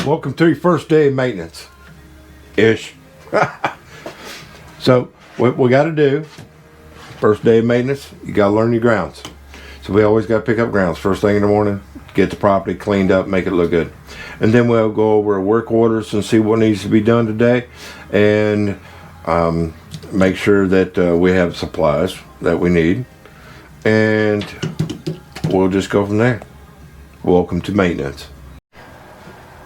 Welcome to your first day of maintenance. Ish. So, what we got to do, first day of maintenance, you got to learn your grounds. So we always got to pick up grounds first thing in the morning, get the property cleaned up, make it look good. And then we'll go over work orders and see what needs to be done today, and make sure that we have supplies that we need. And we'll just go from there. Welcome to maintenance.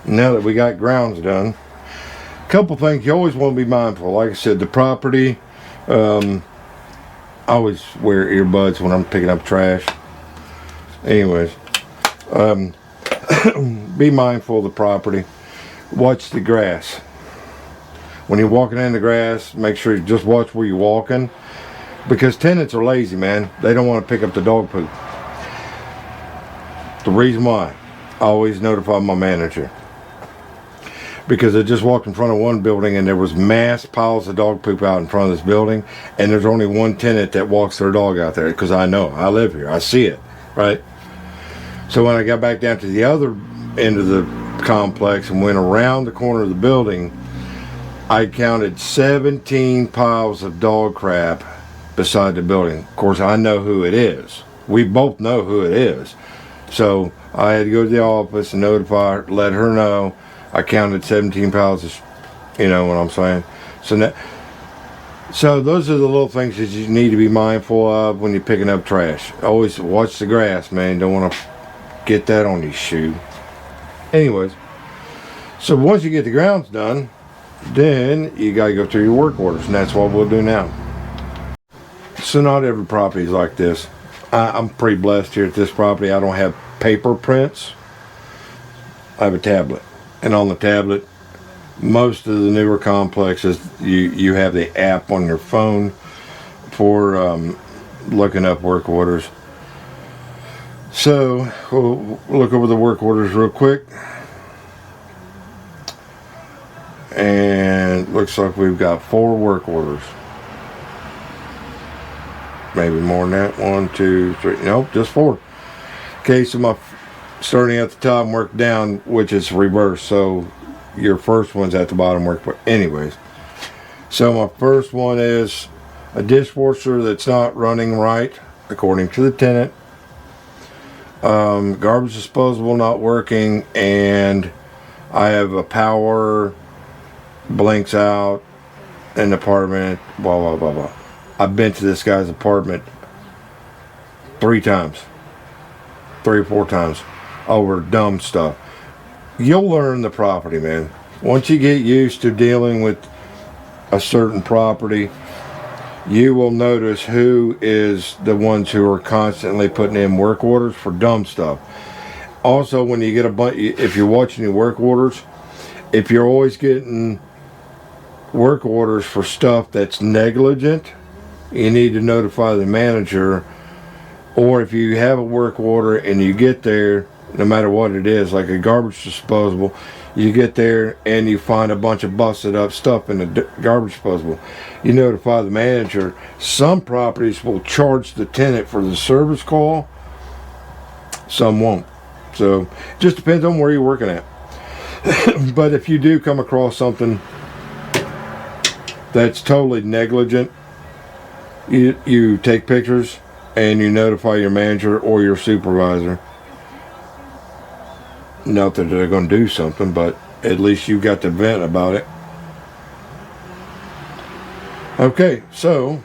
Now that we got grounds done, a couple things you always want to be mindful. Like I said, the property, I always wear earbuds when I'm picking up trash. Anyways, be mindful of the property. Watch the grass. When you're walking in the grass, make sure you just watch where you're walking, because tenants are lazy, man. They don't want to pick up the dog poop. The reason why, I always notify my manager, because I just walked in front of one building and there was mass piles of dog poop out in front of this building, and there's only one tenant that walks their dog out there, because I know, I live here, I see it, right? So when I got back down to the other end of the complex and went around the corner of the building, I counted 17 piles of dog crap beside the building. Of course, I know who it is. We both know who it is. So I had to go to the office and notify her, let her know I counted 17 piles of, you know what I'm saying? So those are the little things that you need to be mindful of when you're picking up trash. Always watch the grass, man. Don't want to get that on your shoe. Anyways, so once you get the grounds done, then you got to go through your work orders, and that's what we'll do now. So not every property is like this. I'm pretty blessed here at this property. I don't have paper prints. I have a tablet, and on the tablet, most of the newer complexes, you have the app on your phone for looking up work orders. So we'll look over the work orders real quick, and looks like we've got 4 work orders. Maybe more than that. 1, 2, 3. Nope, just 4. Okay, so starting at the top and work down, which is reverse. So your first one's at the bottom, work. Anyways, so my first one is a dishwasher that's not running right according to the tenant. Garbage disposal not working, and I have a power blinks out in the apartment. Blah blah blah blah. I've been to this guy's apartment 3 times, 3 or 4 times, over dumb stuff. You'll learn the property, man. Once you get used to dealing with a certain property, you will notice who is the ones who are constantly putting in work orders for dumb stuff. Also, when you get a bunch, if you're watching your work orders, if you're always getting work orders for stuff that's negligent, you need to notify the manager. Or if you have a work order and you get there, no matter what it is, like a garbage disposal, you get there and you find a bunch of busted up stuff in the garbage disposal, you notify the manager. Some properties will charge the tenant for the service call, some won't. So it just depends on where you're working at. But if you do come across something that's totally negligent, you take pictures and you notify your manager or your supervisor. Not that they're going to do something, but at least you got to vent about it. Okay, so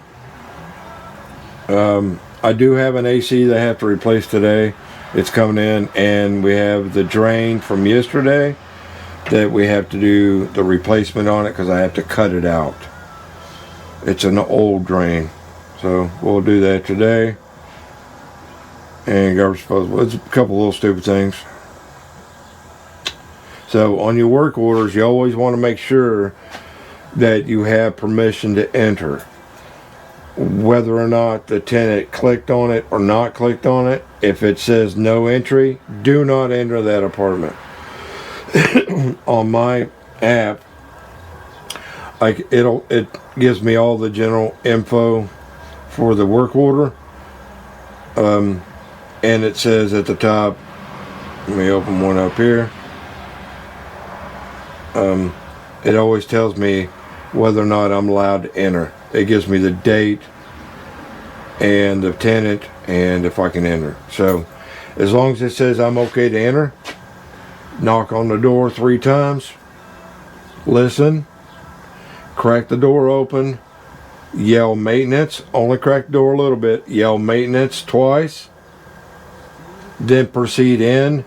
I do have an AC that I have to replace today. It's coming in, and we have the drain from yesterday that we have to do the replacement on it, because I have to cut it out. It's an old drain, so we'll do that today. And garbage disposal. It's a couple little stupid things. So on your work orders, you always want to make sure that you have permission to enter. Whether or not the tenant clicked on it or not clicked on it, if it says no entry, do not enter that apartment. On my app, it gives me all the general info for the work order, and it says at the top, let me open one up here, it always tells me whether or not I'm allowed to enter. It gives me the date and the tenant and if I can enter. So as long as it says I'm okay to enter, knock on the door 3 times, listen, crack the door open, yell maintenance, only crack the door a little bit, yell maintenance twice, then proceed in,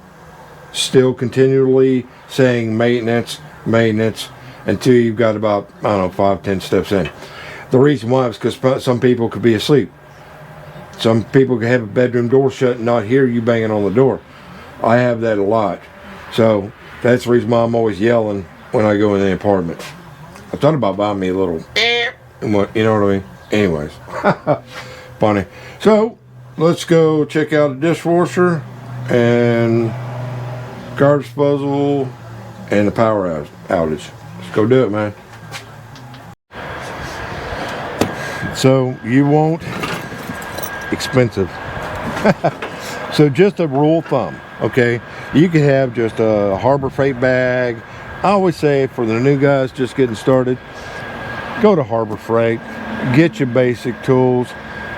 still continually saying maintenance, maintenance, until you've got about, I don't know, 5-10 steps in. The reason why is because some people could be asleep. Some people could have a bedroom door shut and not hear you banging on the door. I have that a lot. So that's the reason why I'm always yelling when I go in the apartment. I thought about buying me a little, you know what I mean? Anyways, funny. So let's go check out a dishwasher and garbage disposal and the power outage. Let's go do it, man. So you won't expensive. So just a rule of thumb, okay? You can have just a Harbor Freight bag. I always say for the new guys just getting started, go to Harbor Freight, get your basic tools.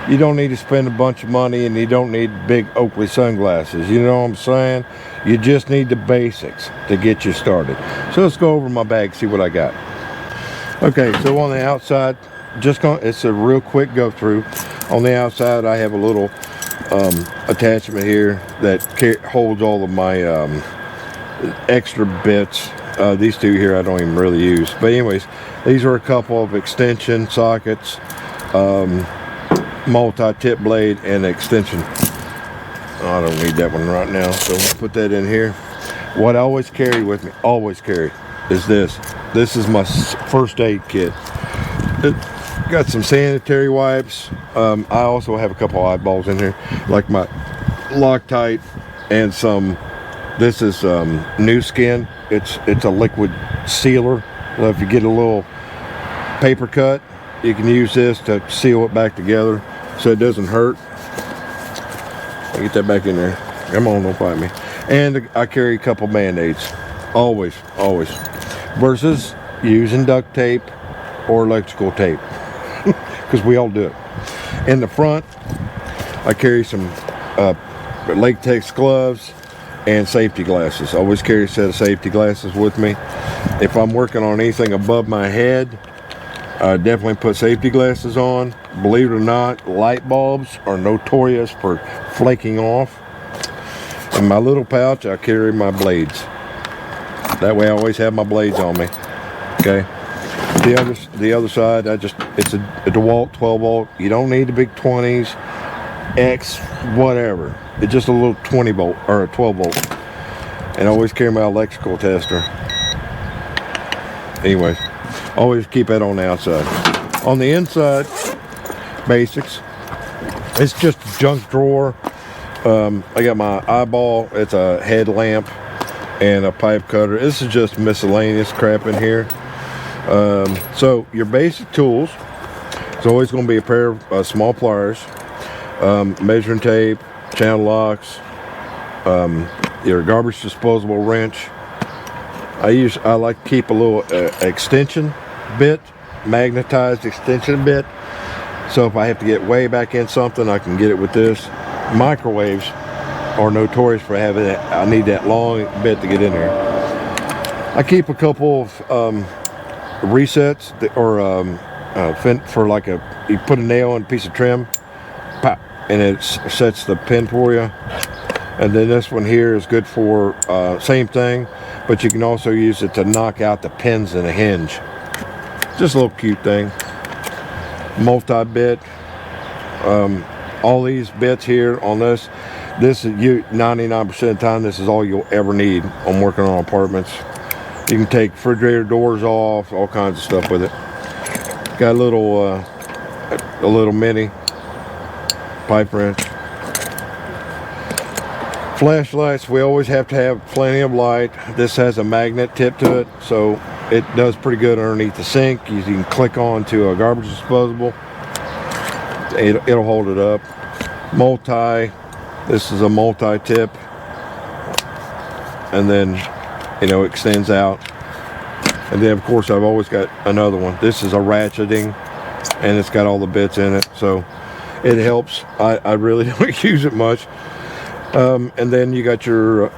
You don't need to spend a bunch of money, and you don't need big Oakley sunglasses. You know what I'm saying? You just need the basics to get you started. So let's go over my bag, see what I got. Okay, so on the outside, it's a real quick go through. On the outside, I have a little attachment here that holds all of my extra bits. These 2 here I don't even really use. But anyways, these are a couple of extension sockets, multi-tip blade, and extension. I don't need that one right now, so I'll put that in here. What I always carry with me, is this. This is my first aid kit. It got some sanitary wipes. I also have a couple eyeballs in here, like my Loctite and some. This is New Skin. It's a liquid sealer. So if you get a little paper cut, you can use this to seal it back together so it doesn't hurt. I'll get that back in there. Come on, don't fight me. And I carry a couple Band-Aids. Always. Versus using duct tape or electrical tape. Because we all do it. In the front, I carry some latex gloves and safety glasses. I always carry a set of safety glasses with me. If I'm working on anything above my head, I definitely put safety glasses on. Believe it or not, light bulbs are notorious for flaking off. In my little pouch, I carry my blades. That way I always have my blades on me. Okay. The other side, it's a DeWalt 12 volt. You don't need the big 20s, X, whatever. It's just a little 20 volt or a 12 volt. And I always carry my electrical tester. Anyways, always keep that on the outside. On the inside, basics. It's just a junk drawer. I got my eyeball. It's a headlamp and a pipe cutter. This is just miscellaneous crap in here. So your basic tools, it's always going to be a pair of small pliers, measuring tape, channel locks, your garbage disposable wrench. I like to keep a little extension bit, magnetized extension bit, so if I have to get way back in something, I can get it with this. Microwaves are notorious for having that. I need that long bit to get in there. I keep a couple of resets for like you put a nail in a piece of trim, pop, and it sets the pin for you. And then this one here is good for same thing, but you can also use it to knock out the pins in a hinge. Just a little cute thing. Multi-bit. All these bits here on this is 99% of the time, this is all you'll ever need on working on apartments. You can take refrigerator doors off, all kinds of stuff with it. Got a little mini pipe wrench. Flashlights, we always have to have plenty of light. This has a magnet tip to it, so it does pretty good underneath the sink. You can click on to a garbage disposable. It'll hold it up. This is a multi-tip, and then extends out. And then of course I've always got another one. This is a ratcheting, and it's got all the bits in it, so it helps. I really don't use it much. And then you got your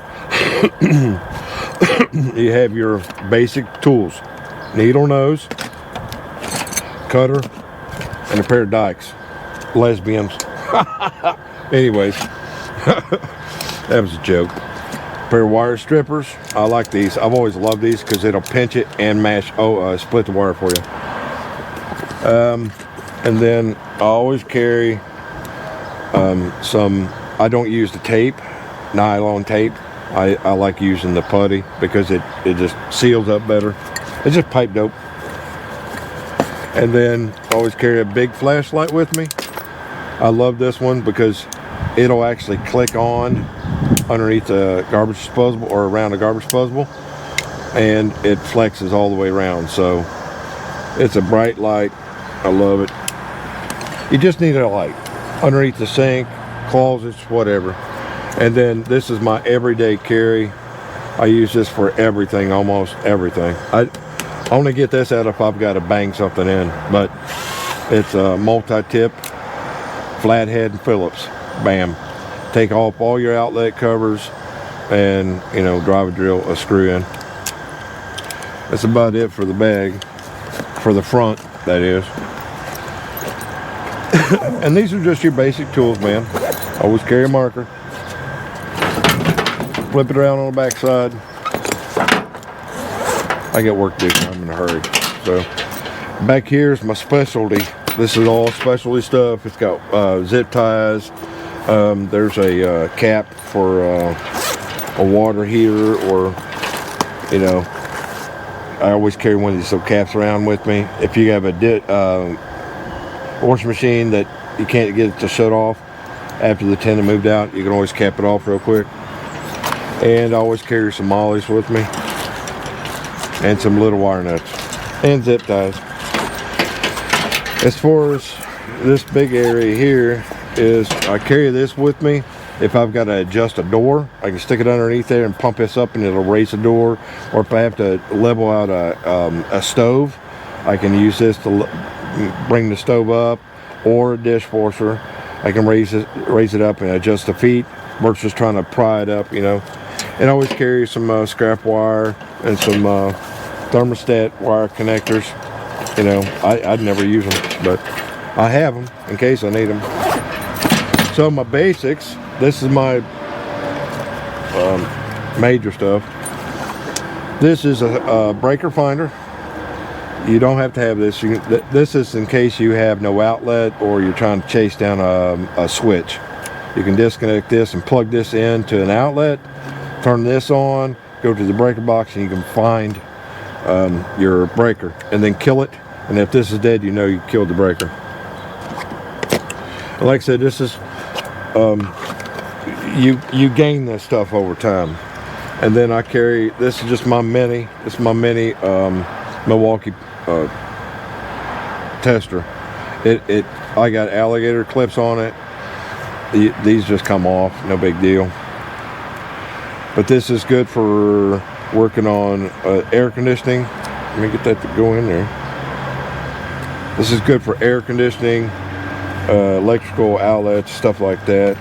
you have your basic tools: needle nose, cutter, and a pair of dikes. Lesbians. Anyways, that was a joke. Pair of wire strippers. I like these. I've always loved these because it'll pinch it and split the wire for you. And then I always carry I don't use the tape, nylon tape. I like using the putty because it just seals up better. It's just pipe dope. And then I always carry a big flashlight with me. I love this one because it'll actually click on underneath the garbage disposal or around the garbage disposal, and it flexes all the way around. So it's a bright light. I love it. You just need a light underneath the sink, closets, whatever. And then this is my everyday carry. I use this for everything, almost everything. I only get this out if I've got to bang something in, but it's a multi-tip, flathead and Phillips. Bam. Take off all your outlet covers and, you know, drive a screw in. That's about it for the bag, for the front, that is. And these are just your basic tools, man. Always carry a marker. Flip it around on the back side. I got work to do, so I'm in a hurry. So back here is my specialty. This is all specialty stuff. It's got zip ties. There's a cap for a water heater, or, you know, I always carry one of these little caps around with me. If you have a washing machine that you can't get it to shut off after the tenant moved out, you can always cap it off real quick. And I always carry some mollies with me, and some little wire nuts, and zip ties. As far as this big area here is, I carry this with me. If I've got to adjust a door, I can stick it underneath there and pump this up, and it'll raise the door. Or if I have to level out a stove, I can use this to bring the stove up, or a dishwasher. I can raise it up and adjust the feet versus trying to pry it up, you know. And I always carry some scrap wire and some thermostat wire connectors. You know, I'd never use them, but I have them in case I need them. So my basics, this is my major stuff. This is a breaker finder. You don't have to have this. This is in case you have no outlet or you're trying to chase down a switch. You can disconnect this and plug this into an outlet, turn this on, go to the breaker box, and you can find your breaker and then kill it. And if this is dead, you know you killed the breaker. And like I said, this is you gain this stuff over time. And then I carry, this is just my mini. It's my mini Milwaukee tester. I got alligator clips on it. These just come off, no big deal. But this is good for working on air conditioning. Let me get that to go in there. This is good for air conditioning, electrical outlets, stuff like that.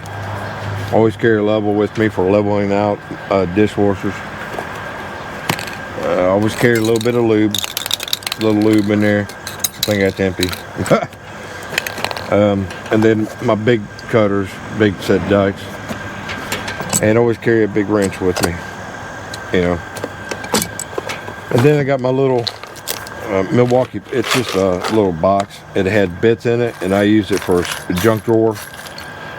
Always carry a level with me for leveling out dishwashers. Always carry a little bit of lube, a little lube in there. I think that's empty. And then my big cutters, big set dikes, and always carry a big wrench with me, you know. And then I got my little Milwaukee, it's just a little box. It had bits in it, and I use it for a junk drawer.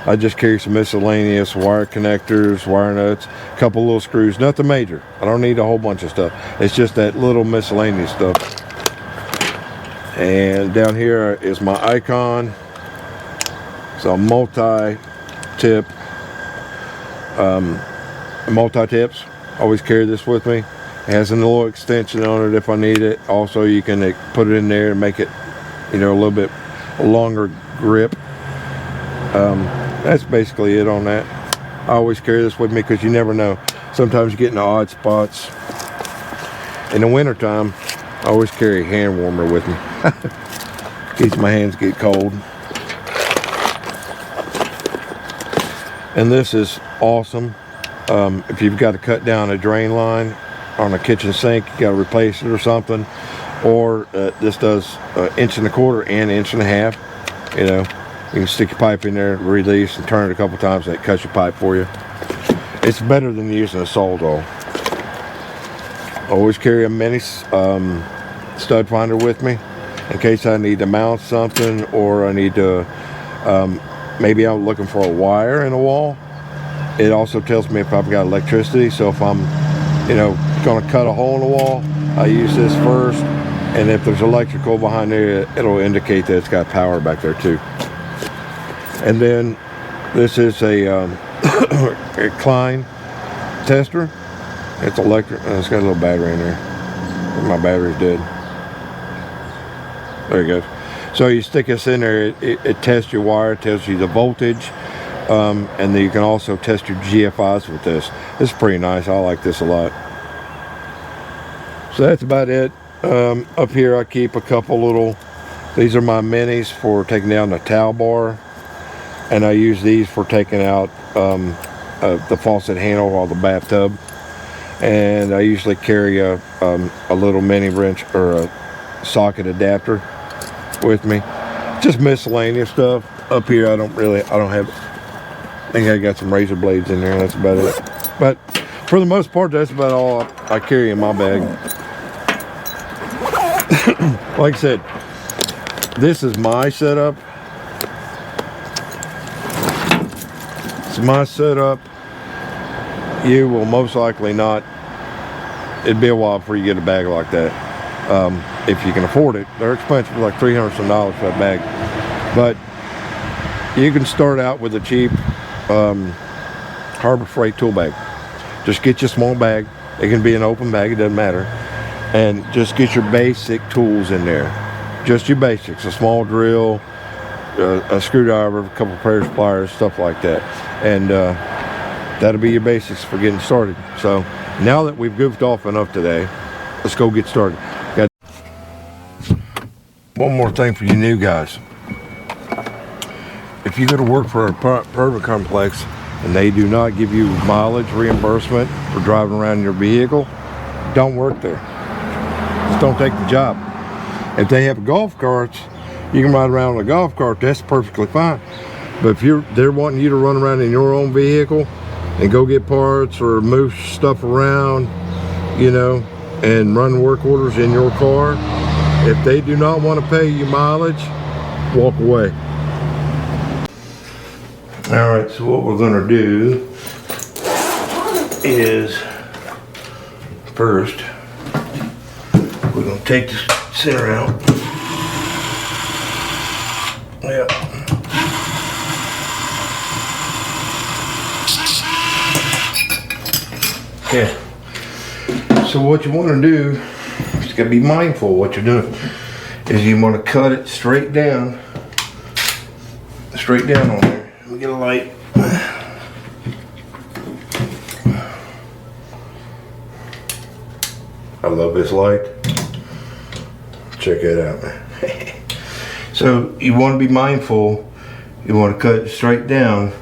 I just carry some miscellaneous wire connectors, wire nuts, a couple little screws, nothing major. I don't need a whole bunch of stuff. It's just that little miscellaneous stuff. And down here is my Icon. It's a multi-tip, multi-tips. Always carry this with me. It has a little extension on it if I need it. Also, you can put it in there and make it, you know, a little bit longer grip. That's basically it on that. I always carry this with me because you never know. Sometimes you get in odd spots. In the wintertime, I always carry a hand warmer with me. In case my hands get cold. And this is awesome. If you've got to cut down a drain line on a kitchen sink, you got to replace it or something. Or this does 1.25 inches and 1.5 inches. You know, you can stick your pipe in there, release, and turn it a couple times, and it cuts your pipe for you. It's better than using a Soldol. Always carry a mini stud finder with me in case I need to mount something, or I need to maybe I'm looking for a wire in a wall. It also tells me if I've got electricity, so if I'm, you know, going to cut a hole in the wall, I use this first, and if there's electrical behind there, it'll indicate that it's got power back there too. And then this is a Klein tester. It's electric, and it's got a little battery in there. My battery's dead. There it goes. So you stick this in there, it tests your wire, tells you the voltage, and then you can also test your GFIs with this. This is pretty nice. I like this a lot. So that's about it. Up here I keep a couple little, these are my minis for taking down the towel bar, and I use these for taking out the faucet handle or the bathtub. And I usually carry a little mini wrench or a socket adapter with me. Just miscellaneous stuff. Up here I don't have, I think I got some razor blades in there, and that's about it. But for the most part, that's about all I carry in my bag. Like I said, this is my setup. It's my setup. You will most likely not. It'd be a while before you get a bag like that. If you can afford it. They're expensive, like $300 some for that bag. But you can start out with a cheap Harbor Freight tool bag. Just get you a small bag. It can be an open bag, it doesn't matter. And just get your basic tools in there. Just your basics. A small drill, a screwdriver, a couple pairs of pliers, stuff like that. And that'll be your basics for getting started. So now that we've goofed off enough today, let's go get started. Got one more thing for you new guys. If you go to work for a apartment complex and they do not give you mileage reimbursement for driving around your vehicle, don't work there. Just don't take the job. If they have golf carts, you can ride around in a golf cart, that's perfectly fine. But if they're wanting you to run around in your own vehicle and go get parts or move stuff around, you know, and run work orders in your car, if they do not want to pay you mileage, walk away. All right, so what we're gonna do is, first, we're gonna take the center out. Yeah. Okay. So what you want to do, you got to be mindful of what you're doing, is you want to cut it straight down on there. Let me get a light. I love this light. Check it out, man. So you want to be mindful. You want to cut it straight down,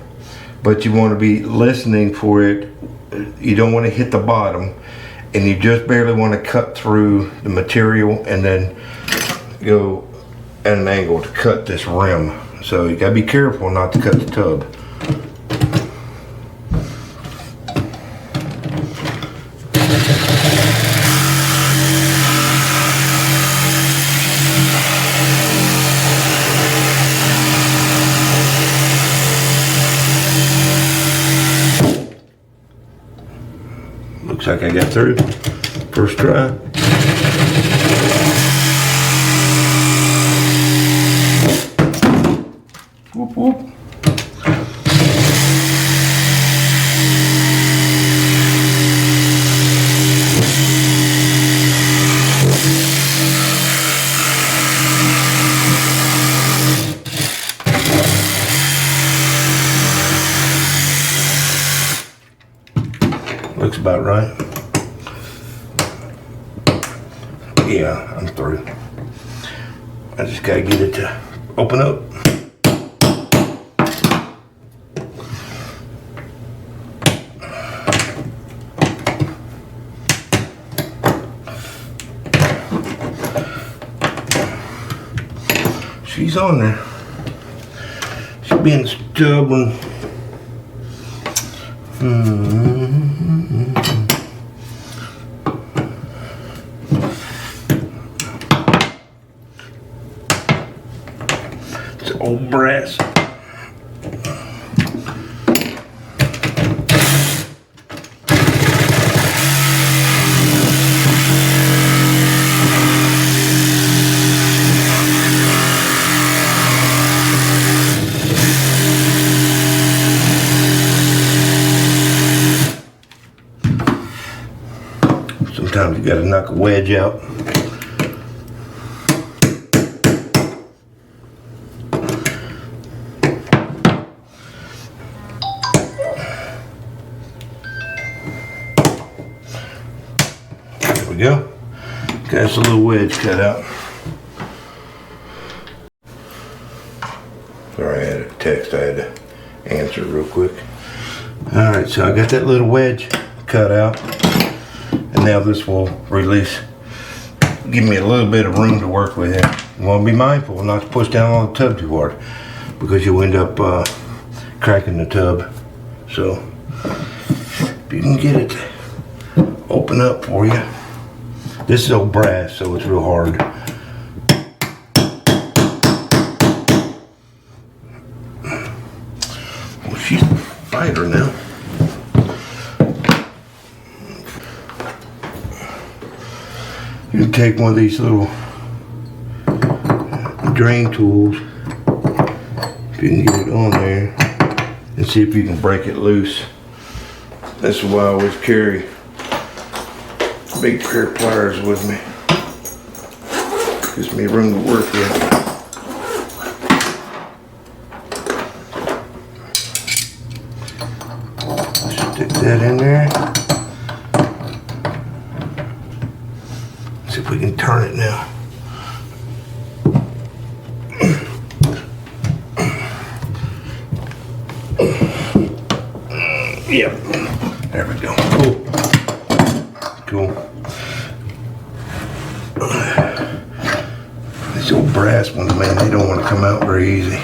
but you want to be listening for it. You don't want to hit the bottom, and you just barely want to cut through the material and then go at an angle to cut this rim. So you gotta be careful not to cut the tub. Looks like I got through. First try. Whoop, whoop. Looks about right. Yeah, I'm through. I just gotta get it to open up. She's on there. She's being stubborn. It's old brass. Sometimes you gotta knock a wedge out. There we go. Okay, that's a little wedge cut out. Sorry, I had a text I had to answer real quick. Alright, so I got that little wedge cut out. And now this will release, give me a little bit of room to work with here. You want to be mindful not to push down on the tub too hard, because you'll end up cracking the tub. So if you can get it to open up for you. This is old brass, so it's real hard. Well, she's a fighter now. You take one of these little drain tools, if you can get it on there, and see if you can break it loose. That's why I always carry big pair of pliers with me. Gives me room to work with. Stick that in there. See if we can turn it now. Yep. There we go. Cool. Cool. These old brass ones, man, they don't want to come out very easy.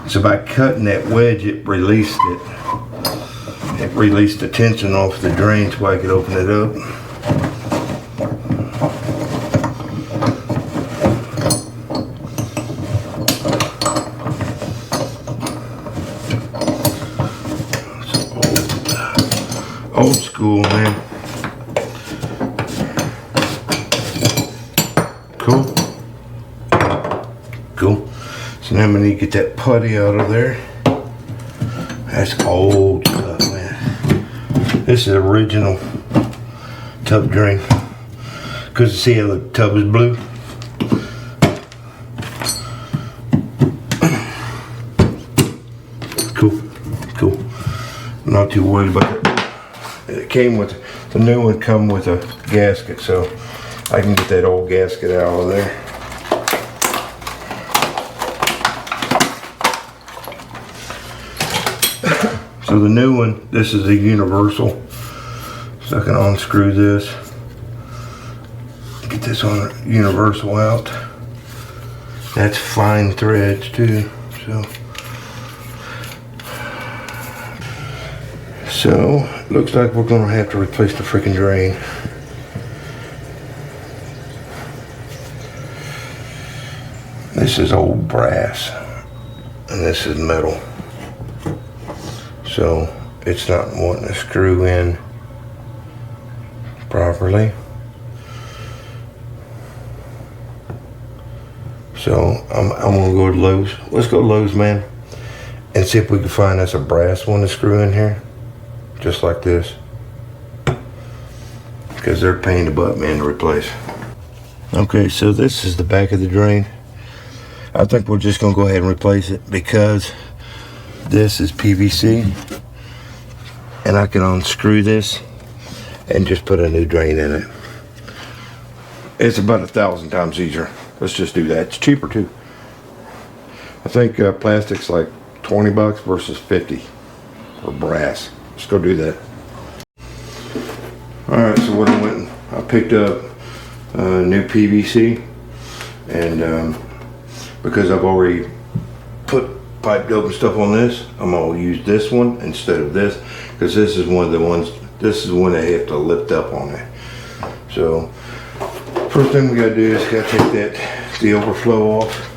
So by cutting that wedge, it released it. It released the tension off the drain so I could open it up. Old school, man. Cool. Cool. So now I'm gonna need to get that putty out of there. That's old stuff, man. This is original tub drain. Cause you see how the tub is blue? Cool. Cool. I'm not too worried about it. It came with, the new one come with a gasket, so I can get that old gasket out of there. So the new one, this is a universal, so I can unscrew this, get this on universal out. That's fine threads too, so looks like we're gonna have to replace the freaking drain. This is old brass and this is metal. So it's not wanting to screw in properly. So I'm gonna go to Lowe's. Let's go to Lowe's, man, and see if we can find us a brass one to screw in here. Just like this, because they're a pain in the butt, man, to replace. Okay, so this is the back of the drain. I think we're just gonna go ahead and replace it because this is PVC, and I can unscrew this and just put a new drain in it. It's about 1,000 times easier. Let's just do that. It's cheaper too. I think plastic's like 20 bucks versus 50 for brass. Let's go do that. Alright, so what I picked up new PVC, and because I've already put pipe dope and stuff on this, I'm going to use this one instead of this, because this is one of the ones, this is one that you have to lift up on it. So first thing we got to do is got to take the overflow off.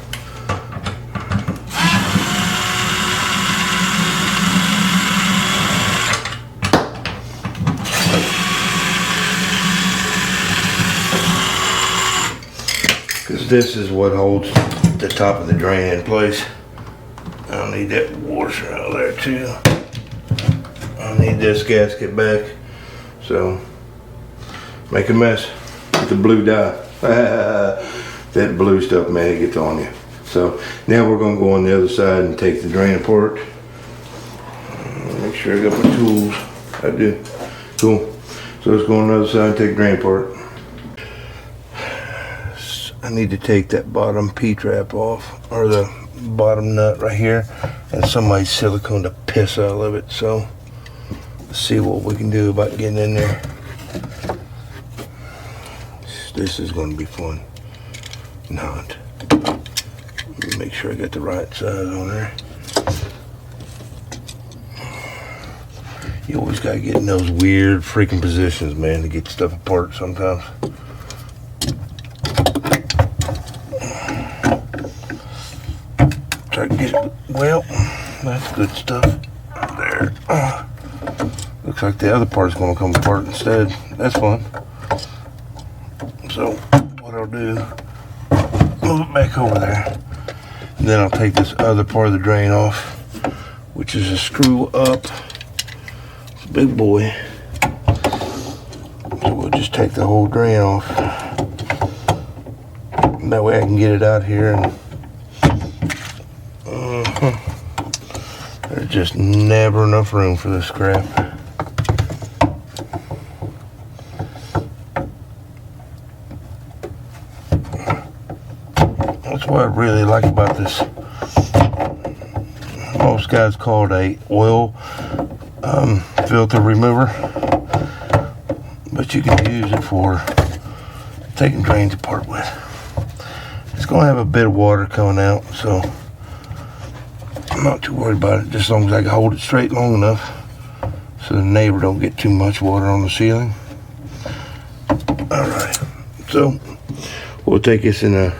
Because this is what holds the top of the drain in place. I'll need that washer out of there too. I'll need this gasket back. So, make a mess with the blue dye. That blue stuff, man, it gets on you. So, now we're going to go on the other side and take the drain apart. Make sure I got my tools. I do. Cool. So let's go on the other side and take the drain apart. I need to take that bottom P-trap off, or the bottom nut right here, and somebody's silicone the piss out of it. So let's see what we can do about getting in there. This is going to be fun. Not. Let me make sure I got the right size on there. You always got to get in those weird freaking positions, man, to get stuff apart sometimes. Try to get it, well, that's good stuff. There. Looks like the other part's going to come apart instead. That's fun. So, what I'll do, move it back over there. And then I'll take this other part of the drain off, which is a screw up. It's a big boy. So we'll just take the whole drain off. And that way I can get it out here and there's just never enough room for this crap. That's what I really like about this. Most guys call it a oil filter remover, but you can use it for taking drains apart with. It's going to have a bit of water coming out, so I'm not too worried about it, just as long as I can hold it straight long enough so the neighbor don't get too much water on the ceiling. Alright, so we'll take this and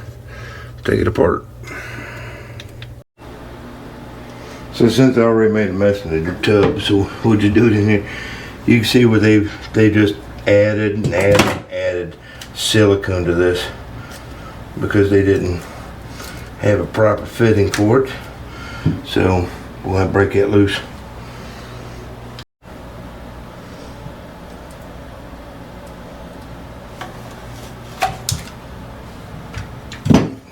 take it apart. So since I already made a mess in the tub, so we'll just do it in here. You can see where they just added and added silicone to this because they didn't have a proper fitting for it. So we'll have to break that loose.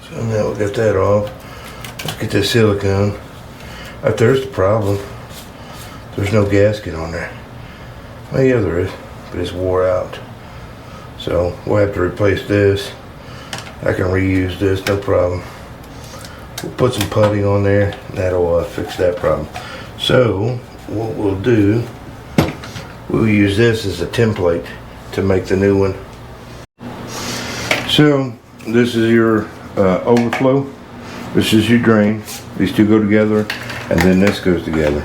So now we'll get that off. Let's get the silicone. Right there's the problem. There's no gasket on there. Well, yeah, there is, but it's wore out. So we'll have to replace this. I can reuse this, no problem. We'll put some putty on there. That'll fix that problem. So what we'll do, we'll use this as a template to make the new one. So this is your overflow. This is your drain. These two go together, and then this goes together.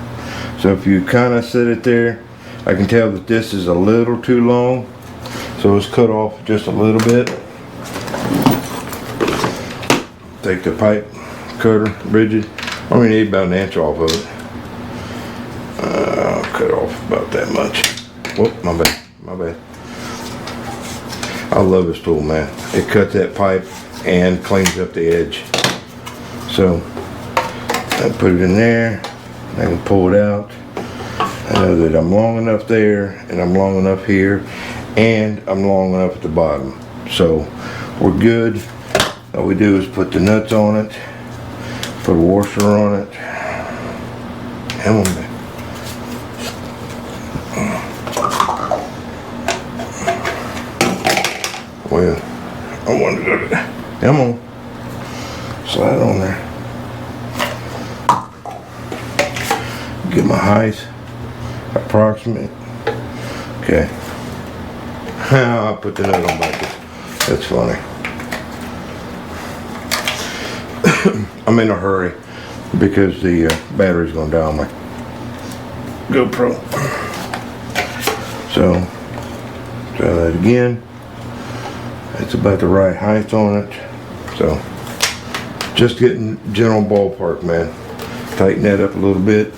So if you kind of set it there, I can tell that this is a little too long, so let's cut off just a little bit. Take the pipe cutter, rigid. I only need about an inch off of it. I'll cut off about that much. Whoop, my bad. I love this tool, man. It cuts that pipe and cleans up the edge. So I put it in there. I can pull it out. I know that I'm long enough there, and I'm long enough here, and I'm long enough at the bottom. So we're good. All we do is put the nuts on it, put a washer on it, and well, I want to go to the, come on. Slide on there. Get my height. Approximate. Okay. I'll put the nut on back. That's funny. I'm in a hurry because the battery's going to die on my GoPro. So, try that again. It's about the right height on it. So, just getting general ballpark, man. Tighten that up a little bit.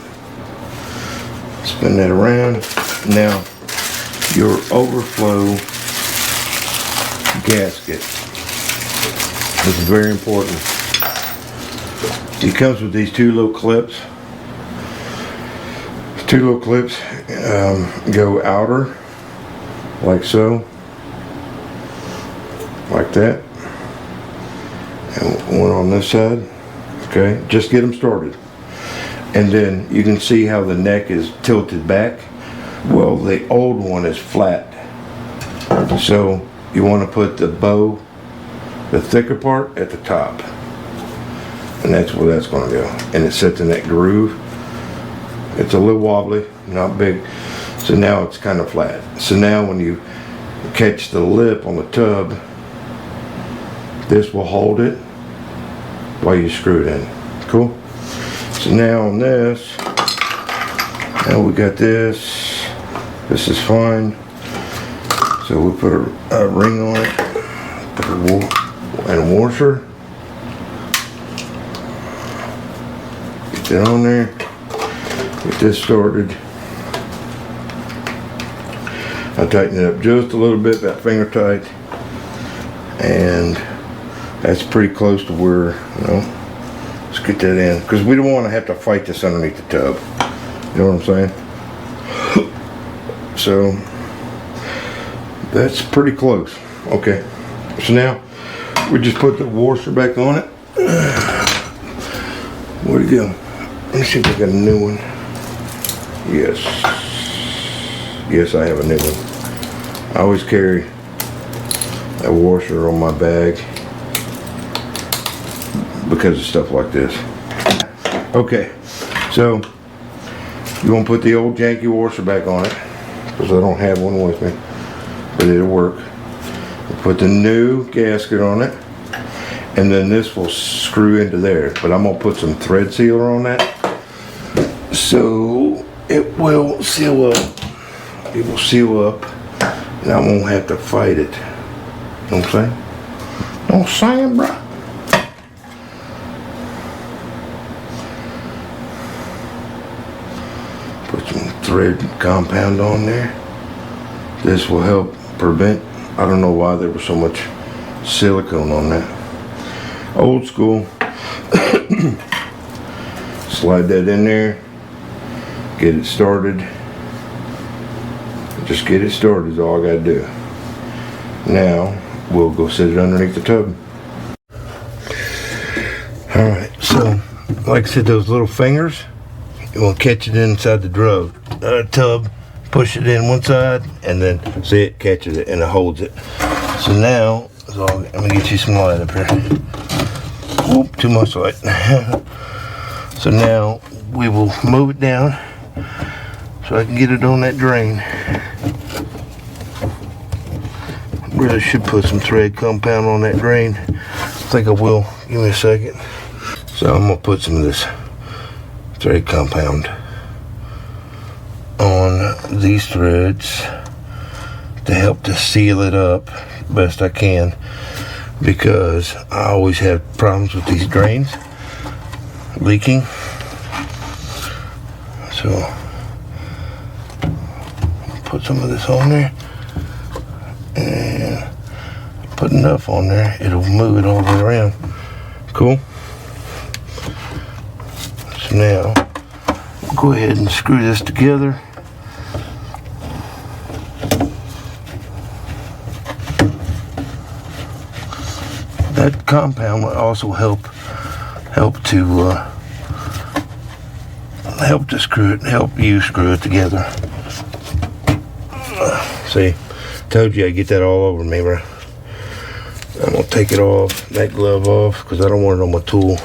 Spin that around. Now, your overflow gasket. This is very important. It comes with these two little clips. Two little clips go outer, like so, like that, and one on this side. Okay, just get them started. And then you can see how the neck is tilted back. Well, the old one is flat. So you want to put the bow, the thicker part, at the top. And that's where that's going to go. And it sits in that groove. It's a little wobbly, not big. So now it's kind of flat. So now when you catch the lip on the tub, this will hold it while you screw it in. Cool? So now on this, now we got this. This is fine. So we put a ring on it, put and a washer. Get that on there. Get this started. I tighten it up just a little bit, about finger tight, and that's pretty close to where, you know. Let's get that in, because we don't want to have to fight this underneath the tub. You know what I'm saying? So that's pretty close. Okay. So now we just put the washer back on it. Where'd it go? Let me see if I got a new one. Yes. Yes, I have a new one. I always carry a washer on my bag because of stuff like this. Okay, so you want to put the old janky washer back on it, because I don't have one with me, but it'll work. We'll put the new gasket on it, and then this will screw into there, but I'm going to put some thread sealer on that, so it will seal up. It will seal up, and I won't have to fight it. You know what I'm saying? You know what I'm saying, bro? Put some thread compound on there. This will help prevent, I don't know why there was so much silicone on that. Old school. Slide that in there. Get it started. Just get it started is all I gotta do. Now, we'll go set it underneath the tub. Alright, so, like I said, those little fingers, you want to catch it inside the tub, push it in one side, and then see it catches it and it holds it. So now, let me get you some light up here. Whoop, too much light. So now, we will move it down so I can get it on that drain. Really should put some thread compound on that drain. I think I will. Give me a second. So I'm going to put some of this thread compound on these threads to help to seal it up best I can, because I always have problems with these drains leaking. So put some of this on there and put enough on there, it'll move it all the way around. Cool. So now go ahead and screw this together. That compound will also help to screw it, help you screw it together. See, told you I'd get that all over me, bro. I'm gonna take it off, that glove off, because I don't want it on my tool.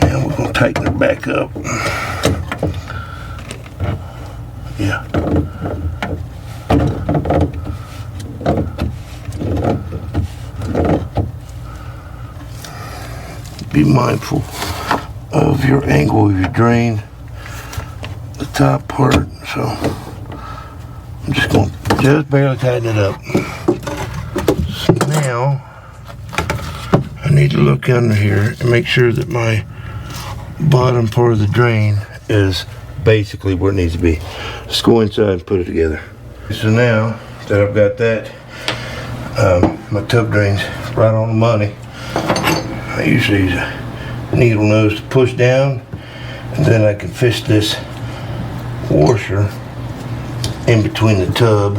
Now we're gonna tighten it back up. Yeah. Be mindful of your angle of your drain, the top part. So I'm just going to just barely tighten it up. So now I need to look under here and make sure that my bottom part of the drain is basically where it needs to be. Let's go inside and put it together. So now that I've got that, my tub drain's right on the money. I usually use a needle nose to push down, and then I can fish this washer in between the tub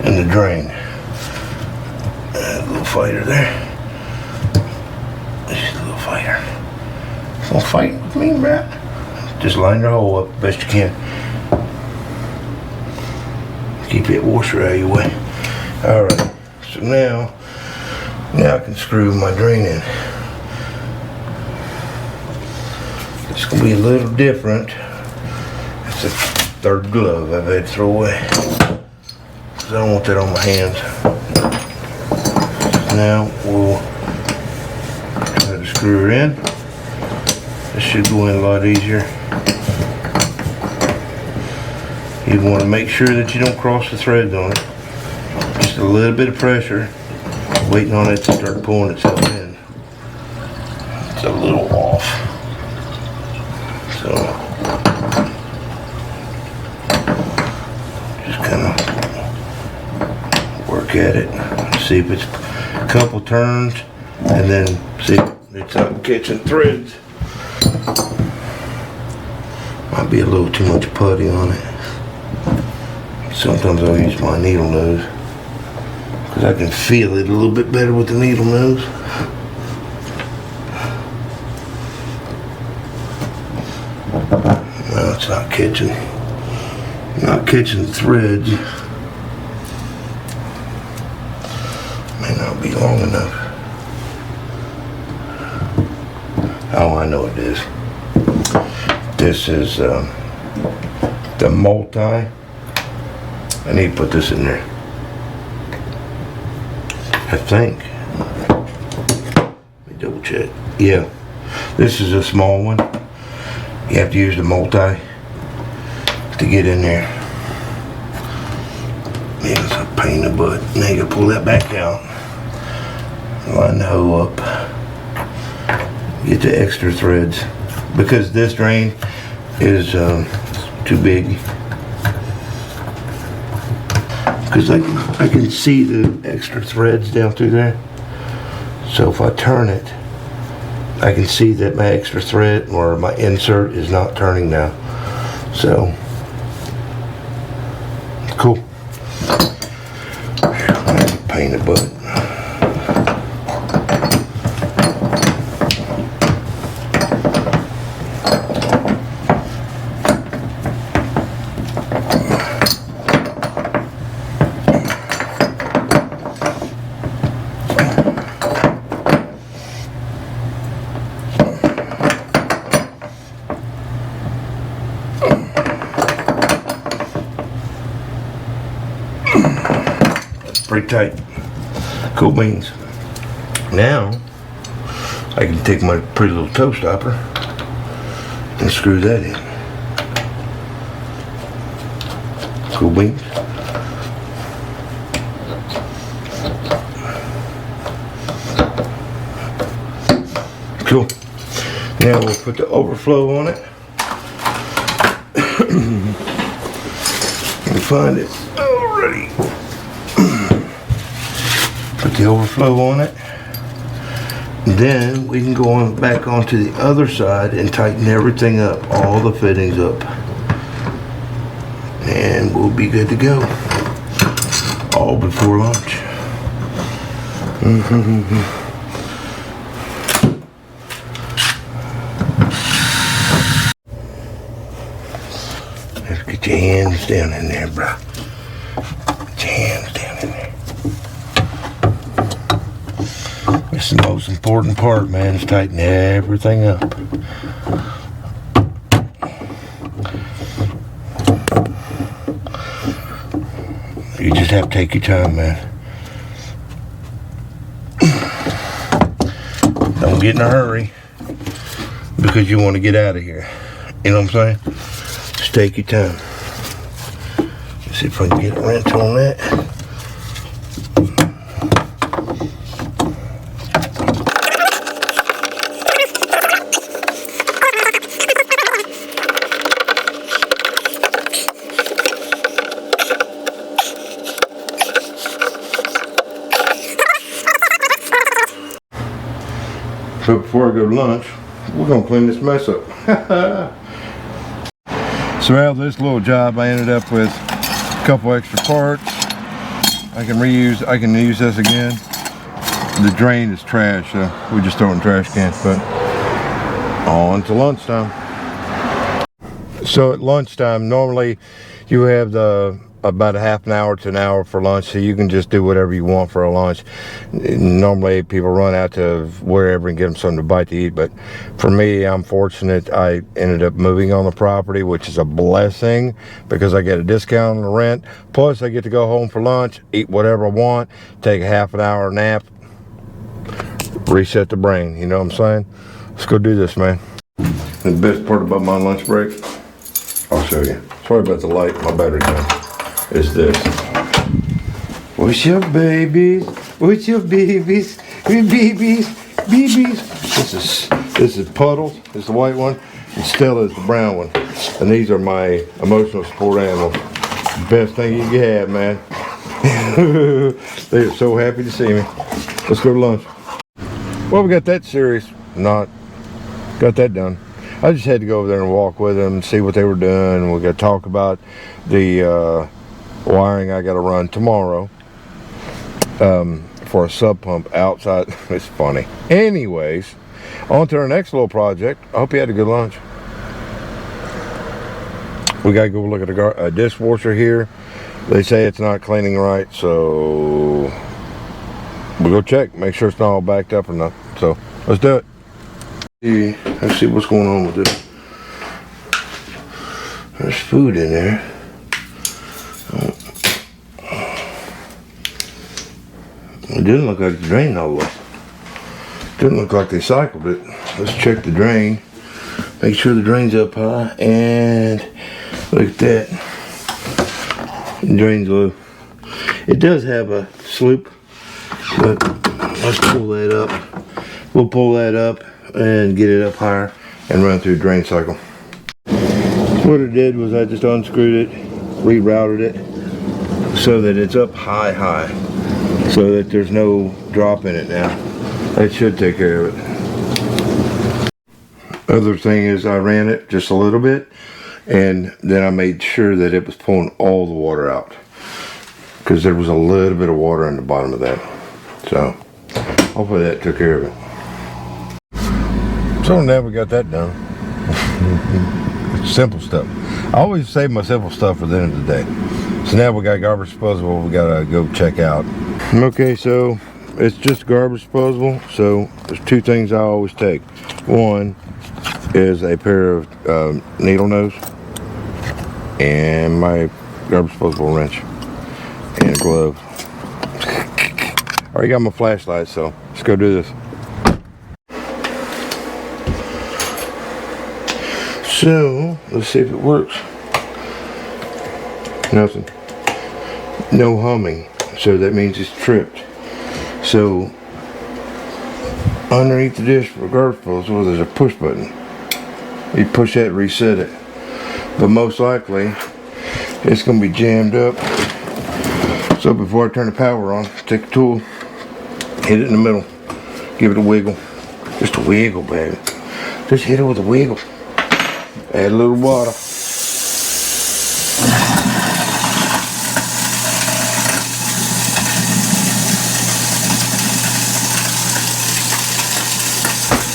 and the drain. A little fighter there. This is a little fighter. Don't fight with me, bro. Just line your hole up best you can. Keep that washer out of your way. Alright, so now I can screw my drain in. It's going to be a little different. It's a third glove I've had to throw away, because I don't want that on my hands. Now we'll try to screw her in. This should go in a lot easier. You want to make sure that you don't cross the threads on it. Just a little bit of pressure, waiting on it to start pulling itself in. It's a little off. So just kind of work at it, see if it's a couple turns, and then see if it's not catching threads. Might be a little too much putty on it. Sometimes I'll use my needle nose, because I can feel it a little bit better with the needle nose. No, it's not catching threads. May not be long enough. Oh, I know what it is. This is the multi. I need to put this in there, I think. Let me double check. Yeah, this is a small one. You have to use the multi to get in there. Yeah, it's a pain in the butt. Now you gotta pull that back out, line the hoe up, get the extra threads, because this drain is too big. Because I can see the extra threads down through there. So if I turn it, I can see that my extra thread or my insert is not turning now. So, cool. That's a pain in the butt. Pretty tight. Cool beans. Now I can take my pretty little toe stopper and screw that in. Cool beans. Cool. Now we'll put the overflow on it. Let me find it already. Put the overflow on it. Then we can go on back onto the other side and tighten everything up, all the fittings up. And we'll be good to go. All before lunch. Let's get your hands down in there, bro. It's the most important part, man, is tighten everything up. You just have to take your time, man. Don't get in a hurry because you want to get out of here. You know what I'm saying? Just take your time. Let's see if I can get a wrench on that. So before I go to lunch, we're gonna clean this mess up. So out of this little job, I ended up with a couple extra parts. I can use this again. The drain is trash, so we just throw it in trash cans, but on to lunchtime. So at lunchtime, normally you have about a half an hour to an hour for lunch, so you can just do whatever you want for a lunch. Normally people run out to wherever and get them something to bite to eat, but for me, I'm fortunate. I ended up moving on the property, which is a blessing because I get a discount on the rent, plus I get to go home for lunch, eat whatever I want, take a half an hour nap, reset the brain. You know what I'm saying? Let's go do this, man. The best part about my lunch break, I'll show you. Sorry about the light, my battery's down. Is this. What's your babies? What's your babies? Babies, babies. This is Puddles, it's the white one, and Stella is the brown one. And these are my emotional support animals. Best thing you can have, man. They are so happy to see me. Let's go to lunch. Well, we got that series. Got that done. I just had to go over there and walk with them and see what they were doing. We got to talk about the wiring I got to run tomorrow for a sub pump outside. It's funny. Anyways, on to our next little project. I hope you had a good lunch. We got to go look at a dishwasher here. They say it's not cleaning right, so we'll go check, make sure it's not all backed up or not. So let's do it. Let's see what's going on with this. There's food in there. It didn't look like it drained all the way. Didn't look like they cycled it. Let's check the drain. Make sure the drain's up high. And look at that. The drain's low. It does have a slope, but let's pull that up. We'll pull that up and get it up higher and run through the drain cycle. What it did was I just unscrewed it, rerouted it so that it's up high, so that there's no drop in it now. That should take care of it. Other thing is I ran it just a little bit, and then I made sure that it was pulling all the water out, because there was a little bit of water in the bottom of that. So hopefully that took care of it. So now we got that done. Simple stuff. I always save my simple stuff for the end of the day. So now we got garbage disposal we gotta go check out. Okay, so it's just garbage disposal. So there's two things I always take. One is a pair of needle nose and my garbage disposal wrench and a glove. I already got my flashlight, so let's go do this. So, let's see if it works. Nothing. No humming. So that means it's tripped. So, underneath the dish for garbage disposal, there's a push button. You push that, reset it. But most likely, it's going to be jammed up. So before I turn the power on, take the tool, hit it in the middle, give it a wiggle. Just a wiggle, baby. Just hit it with a wiggle. Add a little water.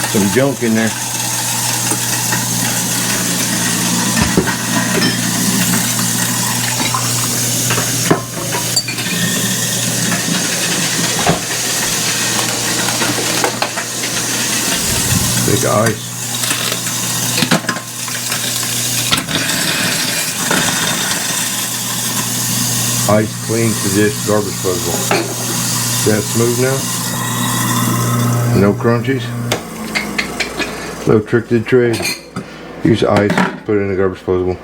Some junk in there. Need ice. Ice cleans the dish garbage disposal. Is that smooth now? No crunchies? Little trick to the trade. Use ice, put it in the garbage disposal.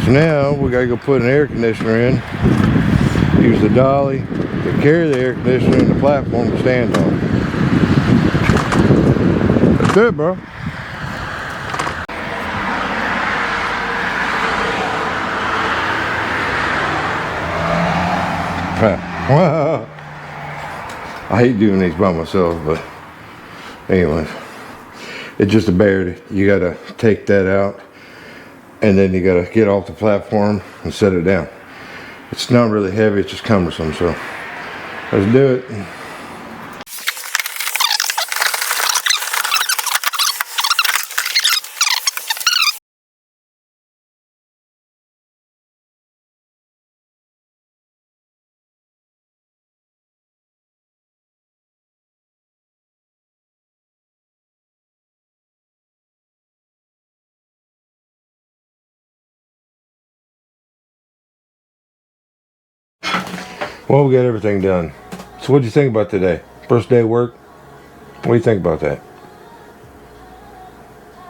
So now we gotta go put an air conditioner in. Use the dolly to carry the air conditioner in the platform to stand on. That's it, bro. I hate doing these by myself, but anyways, it's just a bear. You gotta take that out, and then you gotta get off the platform and set it down. It's not really heavy, it's just cumbersome, so let's do it. Well, we got everything done. So what'd you think about today? First day of work? What do you think about that?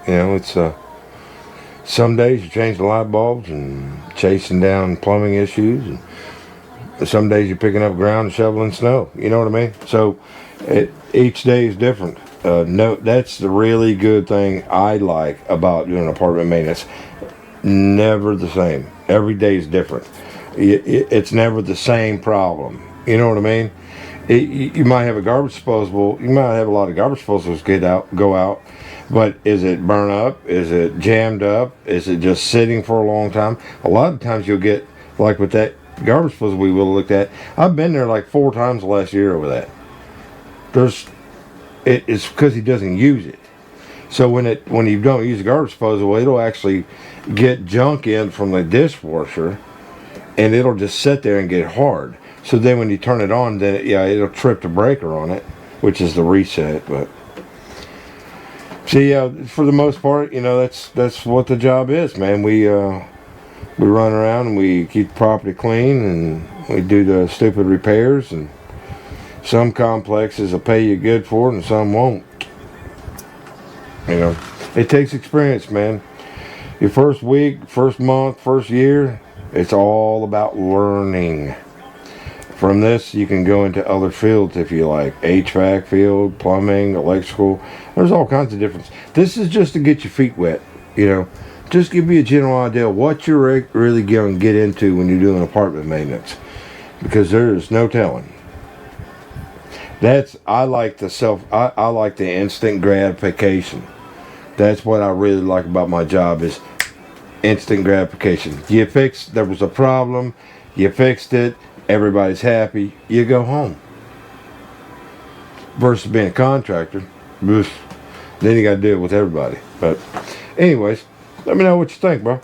You know, it's some days you change the light bulbs and chasing down plumbing issues, and some days you're picking up ground and shoveling snow. You know what I mean? So each day is different. No, that's the really good thing I like about doing apartment maintenance. Never the same. Every day is different. It's never the same problem. You know what I mean? You might have a garbage disposal. You might have a lot of garbage disposals go out, but is it burn up? Is it jammed up? Is it just sitting for a long time? A lot of times you'll get, like with that garbage disposal we will looked at. I've been there like 4 times last year over that. It's because he doesn't use it. So when you don't use the garbage disposal, it'll actually get junk in from the dishwasher, and it'll just sit there and get hard. So then when you turn it on, then it'll trip the breaker on it, which is the reset. But see, for the most part, you know, that's what the job is, man. We run around and we keep the property clean, and we do the stupid repairs. And some complexes will pay you good for it, and some won't. You know, it takes experience, man. Your first week, first month, first year, it's all about learning. From this, you can go into other fields if you like. HVAC field, plumbing, electrical. There's all kinds of difference. This is just to get your feet wet, you know. Just give you a general idea of what you're really going to get into when you're doing apartment maintenance. Because there's no telling. I like the instant gratification. That's what I really like about my job, is instant gratification. There was a problem, you fixed it, everybody's happy, you go home. Versus being a contractor, then you got to deal with everybody. But anyways, let me know what you think, bro.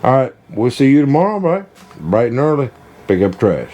Alright, we'll see you tomorrow, bro. Bright and early, pick up trash.